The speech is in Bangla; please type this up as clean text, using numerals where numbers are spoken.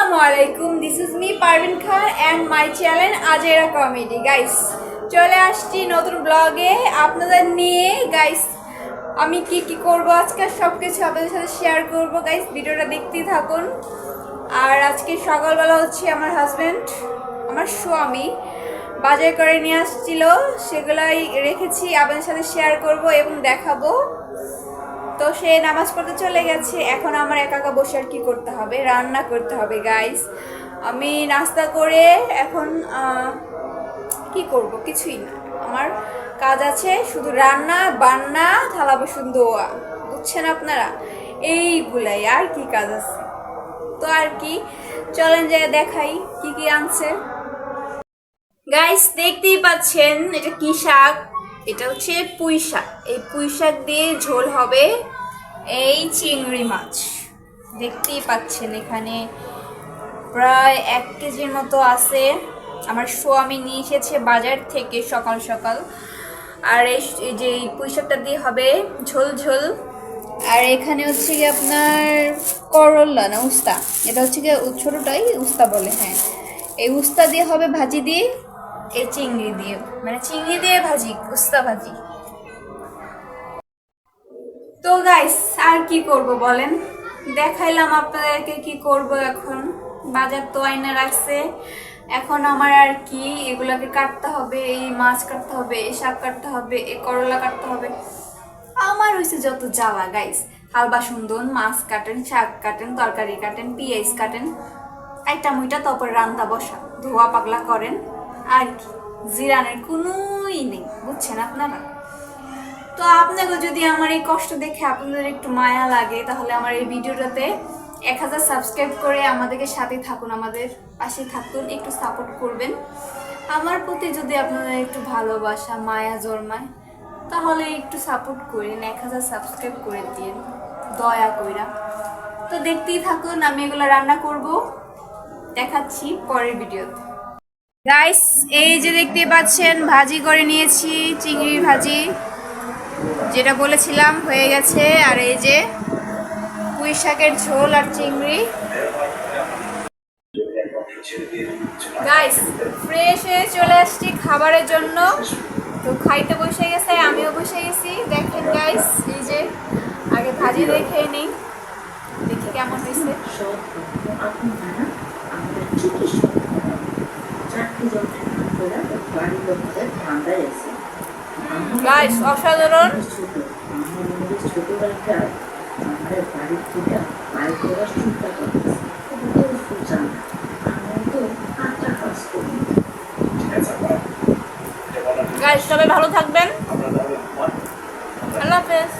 আসসালামুয়ালাইকুম, this is me Parvin Khan and my channel আজেরা কমেডি। গাইস চলে আসছি নতুন ব্লগে আপনাদের নিয়ে। গাইস আমি কি করব আজকে সব কিছু আপনাদের সাথে শেয়ার করব। গাইস ভিডিওটা দেখতেই থাকুন। আর আজকে সকালবেলা হচ্ছে আমার হাজব্যান্ড, আমার স্বামী বাজার করে নিয়ে আসছিল, সেগুলাই রেখেছি আপনাদের সাথে শেয়ার করব এবং দেখাবো। তো সে নামাজ পড়তে চলে গেছে, এখন আমার একা একা বসে আর কি করতে হবে, রান্না করতে হবে। গাইস আমি নাস্তা করে এখন কি করব, কিছুই না, আমার কাজ আছে শুধু রান্না বান্না থালা বাসন ধোয়া, বুঝছেন আপনারা, এইগুলাই, আর কি কাজ আছে। তো আর কি, চলেন যে দেখাই কি কি আনছে। গাইস দেখতেই পাচ্ছেন এটা কি শাক, এটা হচ্ছে পুঁই শাক। এই পুঁই শাক দিয়ে ঝোল হবে। এই চিংড়ি মাছ দেখতেই পাচ্ছেন এখানে প্রায় 1 কেজির মতো আছে। আমার স্বামী নিয়ে এসেছে বাজার থেকে সকাল সকাল। আর এই যে পুঁই শাকটা দিয়ে হবে ঝোল ঝোল। আর এখানে হচ্ছে কি আপনার করলা না উস্তা, এটা হচ্ছে কি ছোটোটাই উস্তা বলে, হ্যাঁ, এই উস্তা দিয়ে হবে ভাজি দিয়ে, এই চিংড়ি দিয়ে, মানে চিংড়ি দিয়ে ভাজি, উস্তা ভাজি। তো গাইস আর কি করব বলেন, দেখাইলাম আপনাদেরকে কি করব। এখন বাজার তো আইনা রাখছে, এখন আমার আর কি এগুলাকে কাটতে হবে, এই মাছ কাটতে হবে, এই শাক কাটতে হবে, এই করলা কাটতে হবে। আমার হয়েছে যত জ্বালা গাইস, থাল বাসন ধোন, মাছ কাটেন, শাক কাটেন, তরকারি কাটেন, পেঁয়াজ কাটেন, একটা মুইটা তারপর রান্না বসা, ধোয়া পাগলা করেন, আর কি জিরানের কোনোই নেই, বুঝছেন আপনারা। তো আপনাকে যদি আমার এই কষ্ট দেখে আপনাদের একটু মায়া লাগে, তাহলে আমার এই ভিডিওটাতে 1000 সাবস্ক্রাইব করে আমাদেরকে সাথে থাকুন, আমাদের পাশে থাকুন, একটু সাপোর্ট করবেন। আমার প্রতি যদি আপনাদের একটু ভালোবাসা মায়া জন্মায়, তাহলে একটু সাপোর্ট করেন, 1000 সাবস্ক্রাইব করে দিন দয়া কইরা। তো দেখতেই থাকুন, আমি এগুলো রান্না করব, দেখাচ্ছি পরের ভিডিওতে। গাইস এই যে দেখতে পাচ্ছেন ভাজি করে নিয়েছি, চিংড়ির ভাজি যেটা বলেছিলাম হয়ে গেছে। আর এই যে পুঁই শাকের ঝোল আর চিংড়ি। গাইস ফ্রেশ হয়ে চলে আসছি খাবারের জন্য, তো খাইতে বসে গেছে, আমিও বসে গেছি। দেখেন গাইস এই যে আগে ভাজি দেখে নিই, দেখি কেমন হয়েছে। গাইস অসাধারণ। গাইস সবাই ভালো থাকবেন, আল্লাহ হাফেজ।